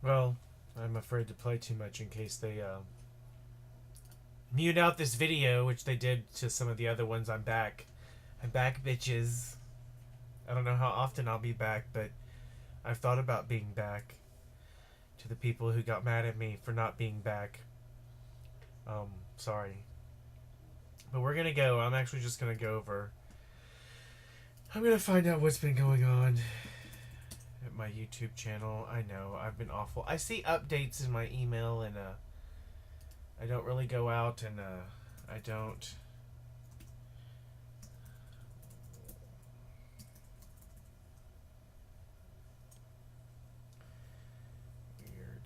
Well, I'm afraid to play too much in case they mute out this video, which they did to some of the other ones. I'm back. I'm back, bitches. I don't know how often I'll be back, but I've thought about being back. To the people who got mad at me for not being back, sorry. But we're gonna go. I'm actually just gonna go over. I'm gonna find out what's been going on at my YouTube channel. I know I've been awful. I see updates in my email, and I don't really go out, and I don't. Weird.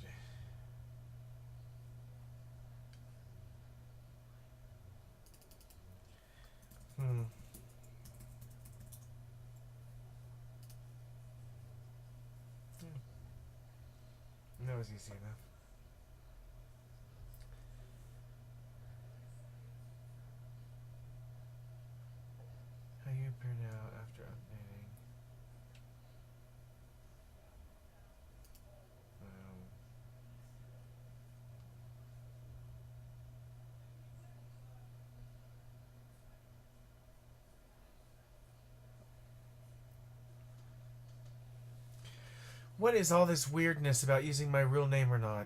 Hmm. That was easy enough. How you appear now after updating? Um, what is all this weirdness about using my real name or not?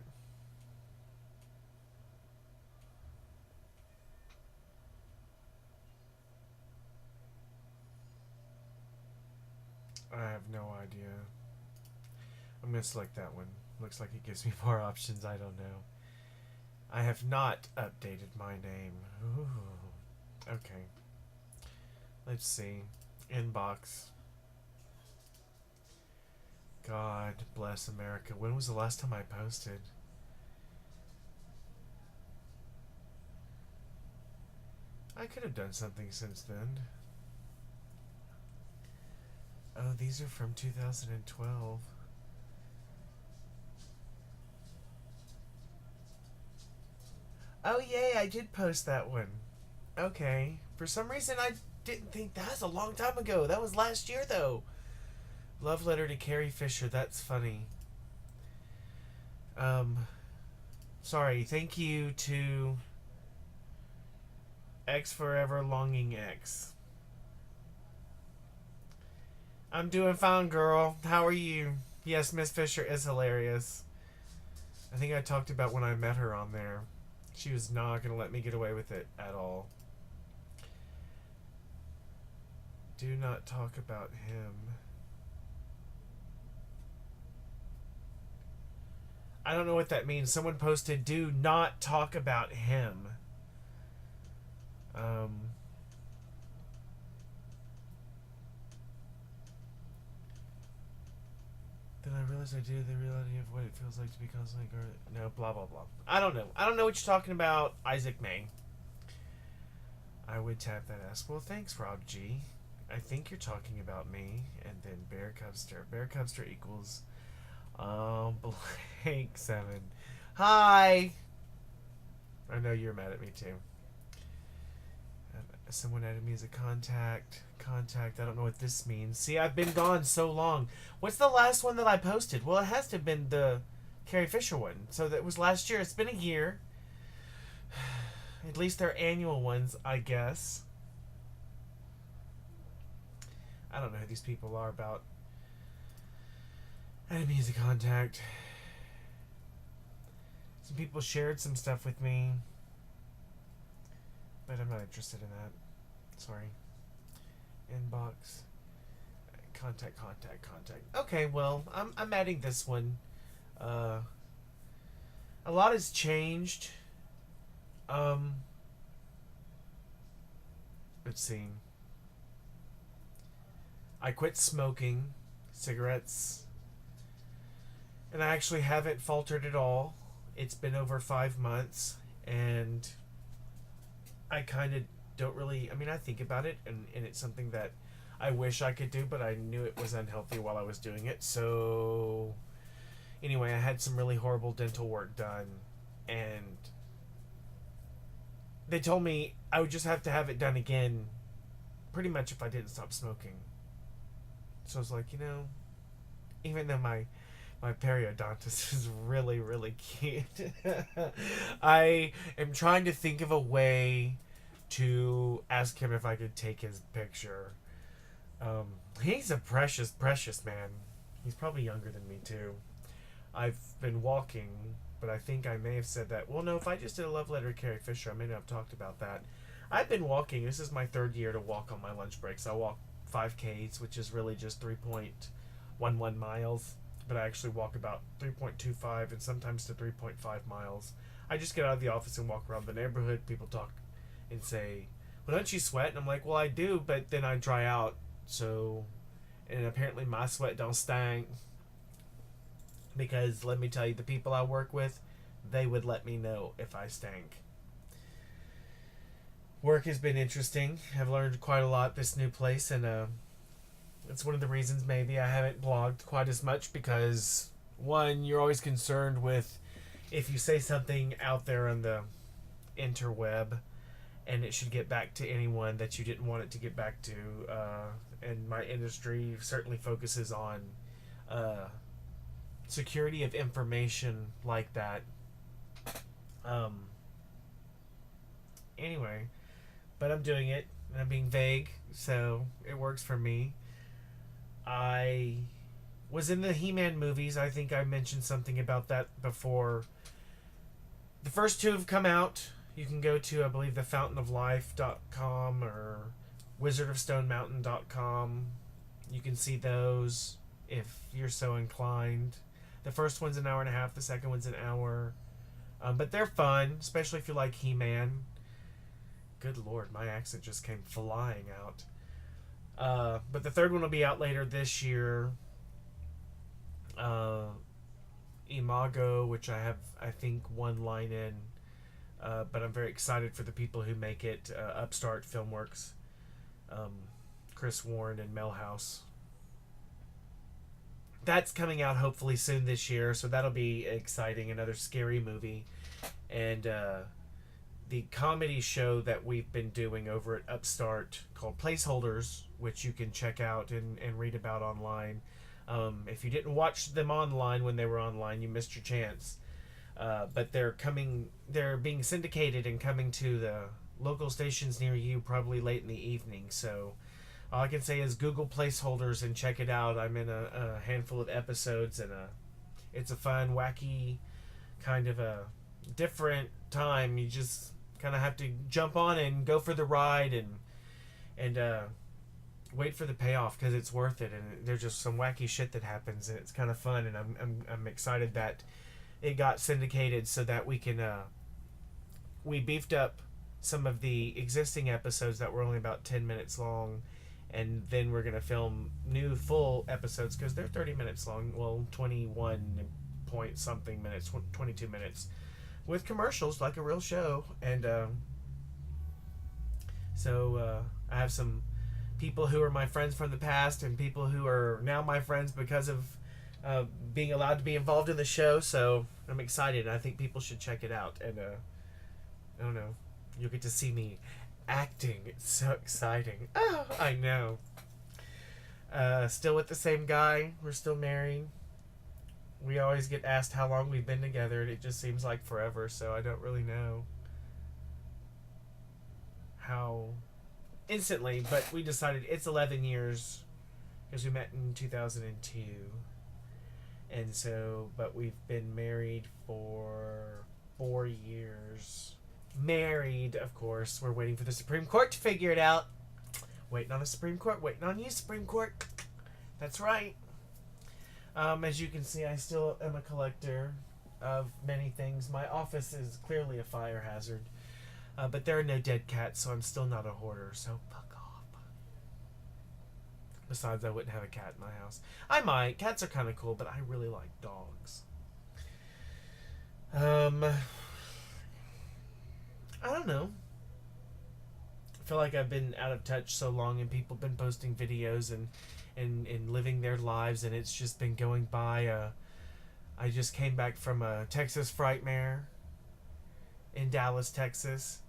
I have no idea. I'm gonna select that one. Looks like it gives me more options. I don't know. I have not updated my name. Ooh. Okay. Let's see. Inbox. God bless America. When was the last time I posted? I could have done something since then. Oh, these are from 2012. Oh, yay, I did post that one. Okay. For some reason, I didn't think that was a long time ago. That was last year, though. Love letter to Carrie Fisher. That's funny. Um, sorry. Thank you to X Forever Longing X. I'm doing fine, girl. How are you? Yes, Miss Fisher is hilarious. I think I talked about when I met her on there. She was not going to let me get away with it at all. Do not talk about him. I don't know what that means. Someone posted, do not talk about him. Then I realized I do the reality of what it feels like to be constantly guarded. No, blah, blah, blah. I don't know. I don't know what you're talking about, Isaac May. I would tap that ass. Well, thanks, Rob G. I think you're talking about me. And then Bear Cubster. Bear Cubster equals blank 7. Hi! I know you're mad at me too. Someone added me as a contact. Contact. I don't know what this means. See, I've been gone so long. What's the last one that I posted? Well, it has to have been the Carrie Fisher one. So that was last year. It's been a year. At least they're annual ones, I guess. I don't know who these people are about. Added me as a contact. Some people shared some stuff with me. But I'm not interested in that. Sorry. Inbox. Contact. Okay, well, I'm adding this one. A lot has changed. Let's see. I quit smoking cigarettes. And I actually haven't faltered at all. It's been over 5 months. And I kind of don't really. I mean, I think about it, and it's something that I wish I could do, but I knew it was unhealthy while I was doing it. So, anyway, I had some really horrible dental work done, and they told me I would just have to have it done again, pretty much if I didn't stop smoking. So I was like, even though my My periodontist is really, really cute. I am trying to think of a way to ask him if I could take his picture. He's a precious, precious man. He's probably younger than me, too. I've been walking, but I think I may have said that. Well, no, if I just did a love letter to Carrie Fisher, I may not have talked about that. I've been walking. This is my third year to walk on my lunch breaks. I walk 5Ks, which is really just 3.11 miles, but I actually walk about 3.25 and sometimes to 3.5 miles. I just get out of the office and walk around the neighborhood. People talk and say, well, don't you sweat? And I'm like, well, I do, but then I dry out. So, and apparently my sweat don't stink. Because let me tell you, the people I work with, they would let me know if I stank. Work has been interesting. I've learned quite a lot this new place, and it's one of the reasons maybe I haven't blogged quite as much, because one, you're always concerned with if you say something out there on the interweb and it should get back to anyone that you didn't want it to get back to. And my industry certainly focuses on security of information like that. Anyway, but I'm doing it, and I'm being vague, so it works for me. I was in the He-Man movies. I think I mentioned something about that before. The first two have come out. You can go to, I believe, thefountainoflife.com or wizardofstonemountain.com. You can see those if you're so inclined. The first one's an hour and a half. The second one's an hour. But they're fun, especially if you like He-Man. Good Lord, my accent just came flying out. But the third one will be out later this year. Imago, which I have, I think, one line in. But I'm very excited for the people who make it. Upstart Filmworks. Chris Warren and Melhouse. That's coming out hopefully soon this year, so that'll be exciting. Another scary movie. And the comedy show that we've been doing over at Upstart called Placeholders, which you can check out and read about online. If you didn't watch them online when they were online, you missed your chance. But they're being syndicated and coming to the local stations near you probably late in the evening. So all I can say is Google Placeholders and check it out. I'm in a handful of episodes, and it's a fun, wacky, kind of a different time. You just kind of have to jump on and go for the ride and wait for the payoff, because it's worth it. And there's just some wacky shit that happens, and it's kind of fun. And I'm excited that it got syndicated so that we can we beefed up some of the existing episodes that were only about 10 minutes long, and then we're going to film new full episodes because they're 30 minutes long. Well, 21 point something minutes, 22 minutes, with commercials like a real show. And so I have some people who are my friends from the past and people who are now my friends because of being allowed to be involved in the show. So I'm excited, and I think people should check it out. And I don't know, you'll get to see me acting. It's so exciting. Oh, I know. Still with the same guy. We're still married. We always get asked how long we've been together, and it just seems like forever, so I don't really know how instantly, but we decided it's 11 years because we met in 2002. And so, but we've been married for 4 years. Married, of course. We're waiting for the Supreme Court to figure it out. Waiting on the Supreme Court. Waiting on you, Supreme Court. That's right. As you can see, I still am a collector of many things. My office is clearly a fire hazard. But there are no dead cats, so I'm still not a hoarder. So fuck off. Besides, I wouldn't have a cat in my house. I might. Cats are kind of cool, but I really like dogs. I don't know. I feel like I've been out of touch so long, and people have been posting videos and living their lives, and it's just been going by. I just came back from a Texas Frightmare in Dallas, Texas,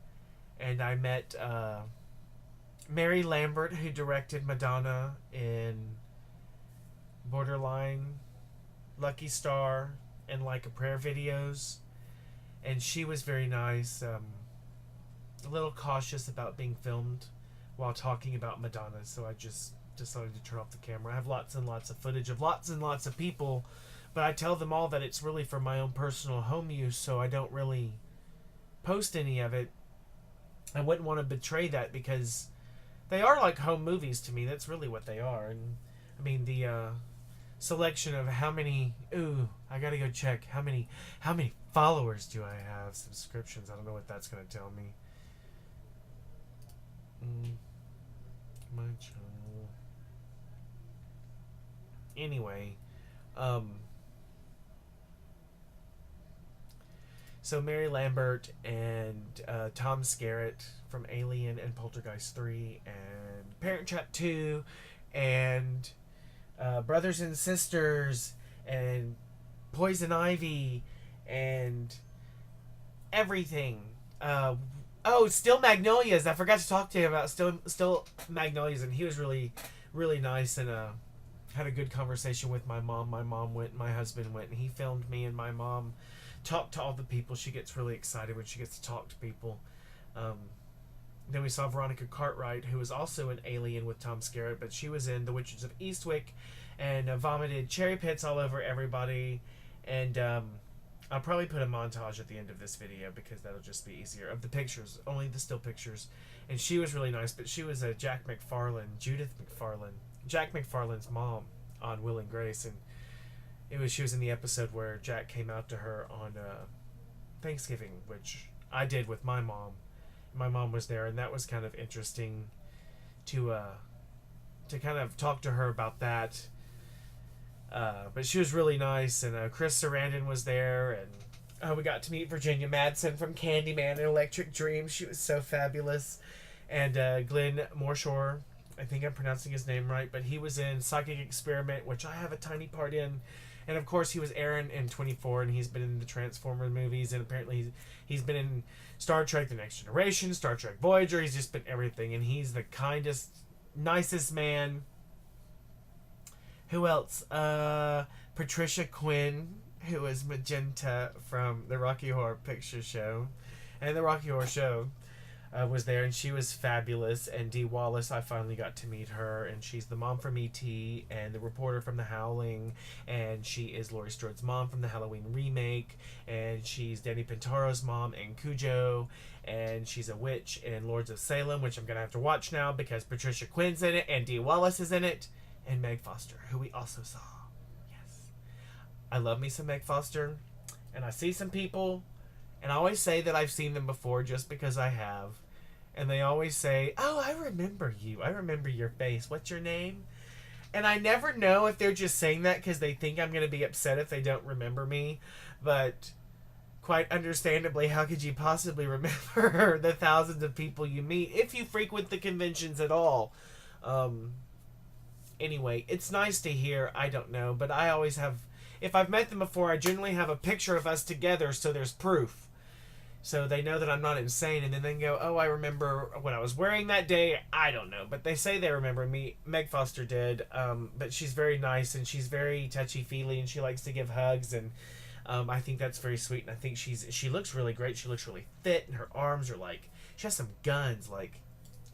and I met Mary Lambert, who directed Madonna in Borderline. Lucky Star and Like a Prayer videos, and she was very nice. A little cautious about being filmed while talking about Madonna, so I just decided to turn off the camera. I have lots and lots of footage of lots and lots of people, but I tell them all that it's really for my own personal home use, so I don't really post any of it. I wouldn't want to betray that because they are like home movies to me. That's really what they are. And I mean, the selection of how many, I gotta go check how many followers do I have, subscriptions. I don't know what that's gonna tell me. My channel. Anyway, so Mary Lambert and Tom Skerritt from Alien and Poltergeist 3 and Parent Trap 2 and Brothers and Sisters and Poison Ivy and everything. Still Magnolias. I forgot to talk to him about Still Magnolias, and he was really, really nice and had a good conversation with my mom. My mom went, my husband went, and he filmed me and my mom talked to all the people. She gets really excited when she gets to talk to people. Then we saw Veronica Cartwright, who was also an Alien with Tom Skerritt, but she was in The Witches of Eastwick and vomited cherry pits all over everybody. And I'll probably put a montage at the end of this video because that'll just be easier. Of the pictures, only the still pictures. And she was really nice, but she was a Judith McFarlane, Jack McFarlane's mom on Will and Grace. And she was in the episode where Jack came out to her on Thanksgiving, which I did with my mom. My mom was there, and that was kind of interesting to kind of talk to her about that. But she was really nice, and Chris Sarandon was there, and we got to meet Virginia Madsen from Candyman and Electric Dream. She was so fabulous. And Glenn Morshore, I think I'm pronouncing his name right, but he was in Psychic Experiment, which I have a tiny part in. And of course he was Aaron in 24, and he's been in the Transformers movies, and apparently he's been in Star Trek The Next Generation, Star Trek Voyager. He's just been everything, and he's the kindest, nicest man. Who else? Patricia Quinn, who is Magenta from the Rocky Horror Picture Show and the Rocky Horror Show, was there, and she was fabulous. And Dee Wallace, I finally got to meet her, and she's the mom from E.T. and the reporter from The Howling, and she is Laurie Strode's mom from the Halloween remake, and she's Danny Pintaro's mom in Cujo, and she's a witch in Lords of Salem, which I'm going to have to watch now because Patricia Quinn's in it, and Dee Wallace is in it, and Meg Foster, who we also saw. Yes. I love me some Meg Foster, and I see some people, and I always say that I've seen them before just because I have. And they always say, "Oh, I remember you. I remember your face. What's your name?" And I never know if they're just saying that because they think I'm going to be upset if they don't remember me. But quite understandably, how could you possibly remember the thousands of people you meet if you frequent the conventions at all? Anyway, it's nice to hear. I don't know. But I always have, if I've met them before, I generally have a picture of us together so there's proof. So they know that I'm not insane, and then they can go, "Oh, I remember what I was wearing that day." I don't know, but they say they remember me. Meg Foster did, but she's very nice, and she's very touchy-feely, and she likes to give hugs, and I think that's very sweet, and I think she looks really great. She looks really fit, and her arms are like, she has some guns, like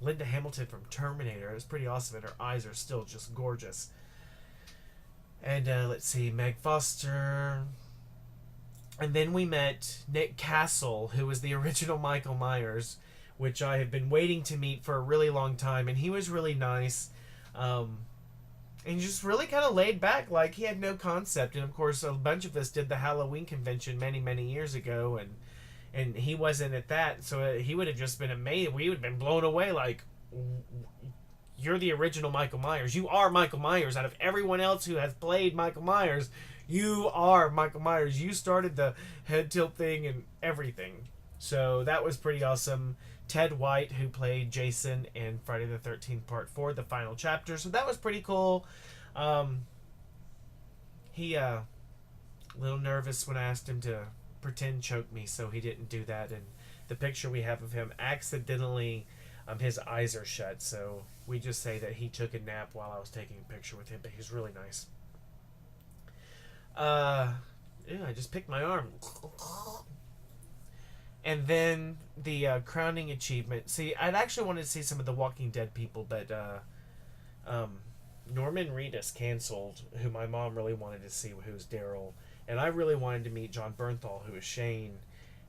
Linda Hamilton from Terminator. It was pretty awesome, and her eyes are still just gorgeous. And let's see, Meg Foster... And then we met Nick Castle, who was the original Michael Myers, which I have been waiting to meet for a really long time. And he was really nice. And just really kind of laid back, like he had no concept. And of course, a bunch of us did the Halloween convention many, many years ago. And he wasn't at that. So he would have just been amazed. We would have been blown away like, "You're the original Michael Myers. You are Michael Myers. Out of everyone else who has played Michael Myers, you are Michael Myers. You started the head tilt thing and everything." So that was pretty awesome. Ted White, who played Jason in Friday the 13th Part 4, the final chapter. So that was pretty cool. He a little nervous when I asked him to pretend choke me, so he didn't do that. And the picture we have of him accidentally, his eyes are shut. So we just say that he took a nap while I was taking a picture with him, but he was really nice. Ew, I just picked my arm. And then the crowning achievement. See, I'd actually wanted to see some of the Walking Dead people, but um, Norman Reedus canceled, who my mom really wanted to see, who was Daryl. And I really wanted to meet John Bernthal, who was Shane.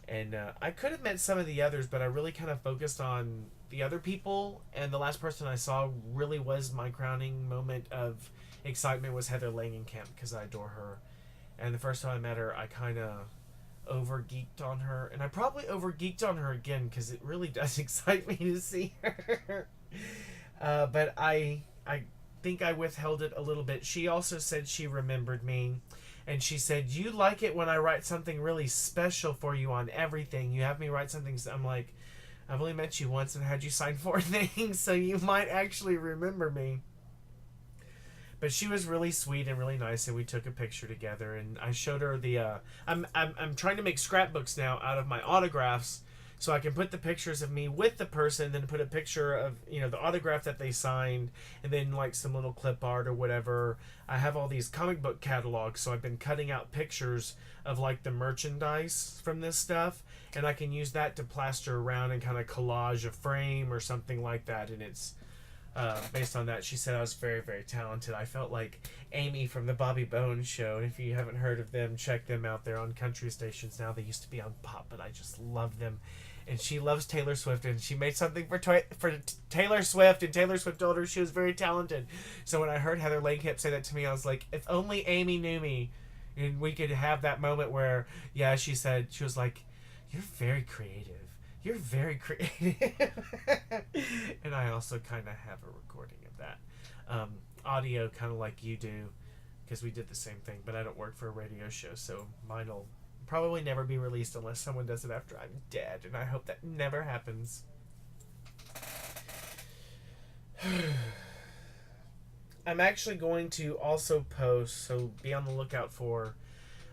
And I could have met some of the others, but I really kind of focused on the other people. And the last person I saw really was my crowning moment of excitement was Heather Langenkamp, because I adore her. And the first time I met her, I kind of over geeked on her, and I probably over geeked on her again because it really does excite me to see her. But I think I withheld it a little bit. She also said she remembered me, and she said, "You like it when I write something really special for you on everything. You have me write something." I'm like, I've only met you once and had you sign 4 things, so you might actually remember me. But she was really sweet and really nice, and we took a picture together. And I showed her the. I'm trying to make scrapbooks now out of my autographs, so I can put the pictures of me with the person, then put a picture of the autograph that they signed, and then like some little clip art or whatever. I have all these comic book catalogs, so I've been cutting out pictures of like the merchandise from this stuff, and I can use that to plaster around and kind of collage a frame or something like that, and it's. Based on that, she said I was very, very talented. I felt like Amy from the Bobby Bones show. If you haven't heard of them, check them out. They're on country stations now. They used to be on pop, but I just love them. And she loves Taylor Swift, and she made something for Taylor Swift, and Taylor Swift told her she was very talented. So when I heard Heather Langenkamp say that to me, I was like, if only Amy knew me, and we could have that moment where, yeah, she said, she was like, "You're very creative. You're very creative." And I also kind of have a recording of that. Audio, kind of like you do, because we did the same thing, but I don't work for a radio show, so mine will probably never be released unless someone does it after I'm dead, and I hope that never happens. I'm actually going to also post, so be on the lookout for,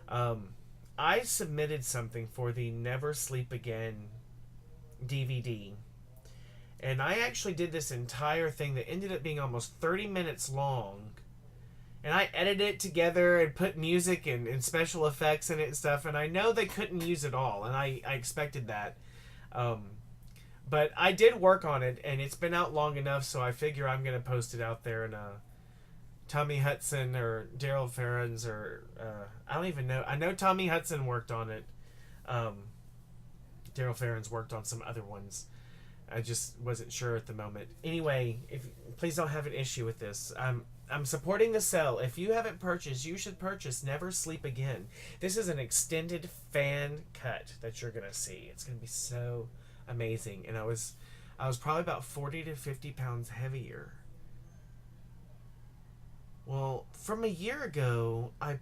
I submitted something for the Never Sleep Again DVD, and I actually did this entire thing that ended up being almost 30 minutes long, and I edited it together and put music and special effects in it and stuff, and I know they couldn't use it all, and I expected that, but I did work on it, and it's been out long enough, so I figure I'm going to post it out there, and Tommy Hudson or Daryl Farron's, or I don't even know. I know Tommy Hudson worked on it. Daryl Farron's worked on some other ones. I just wasn't sure at the moment. Anyway, please don't have an issue with this. I'm supporting the sale. If you haven't purchased, you should purchase Never Sleep Again. This is an extended fan cut that you're gonna see. It's gonna be so amazing. And I was probably about 40 to 50 pounds heavier. Well, from a year ago, I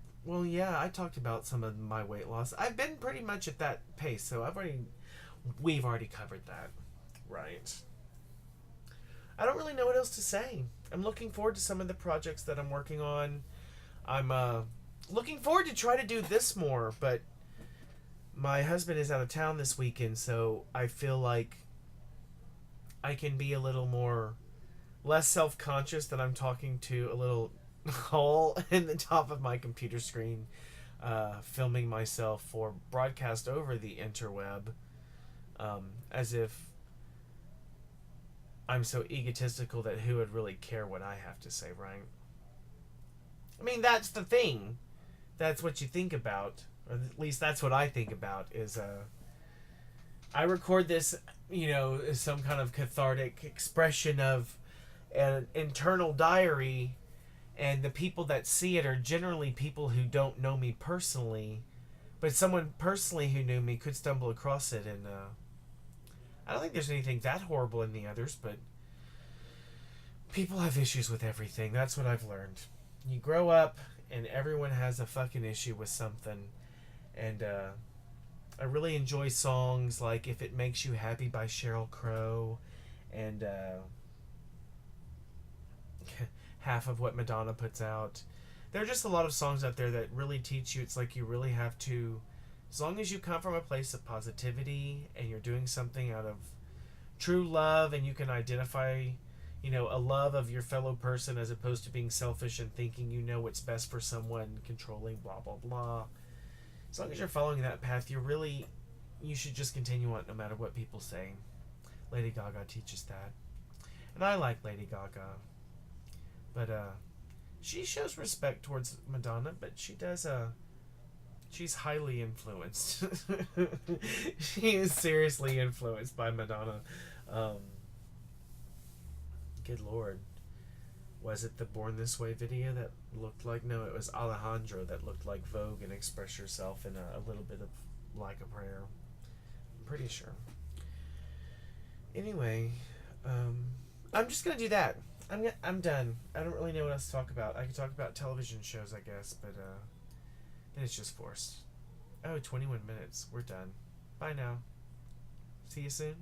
talked about some of my weight loss. I've been pretty much at that pace, so we've already covered that, right? I don't really know what else to say. I'm looking forward to some of the projects that I'm working on. I'm looking forward to try to do this more, but my husband is out of town this weekend, so I feel like I can be a little less self-conscious that I'm talking to a little hole in the top of my computer screen, filming myself for broadcast over the interweb, as if I'm so egotistical that who would really care what I have to say, right? I mean, that's the thing. That's what you think about, or at least that's what I think about, is I record this, as some kind of cathartic expression of an internal diary, and the people that see it are generally people who don't know me personally, but someone personally who knew me could stumble across it, and I don't think there's anything that horrible in the others, but people have issues with everything. That's what I've learned. You grow up, and everyone has a fucking issue with something, and I really enjoy songs like If It Makes You Happy by Sheryl Crow, and half of what Madonna puts out. There are just a lot of songs out there that really teach you. It's like you really have to, as long as you come from a place of positivity and you're doing something out of true love, and you can identify, a love of your fellow person as opposed to being selfish and thinking you know what's best for someone, controlling, blah, blah, blah. As long as you're following that path, you should just continue on no matter what people say. Lady Gaga teaches that. And I like Lady Gaga. But, she shows respect towards Madonna, but she's highly influenced. She is seriously influenced by Madonna. Good Lord. Was it the Born This Way video that looked like... No, it was Alejandro that looked like Vogue and Express Yourself in a little bit of Like a Prayer. I'm pretty sure. Anyway, I'm just going to do that. I'm done. I don't really know what else to talk about. I could talk about television shows, I guess, but then it's just forced. Oh, 21 minutes. We're done. Bye now. See you soon.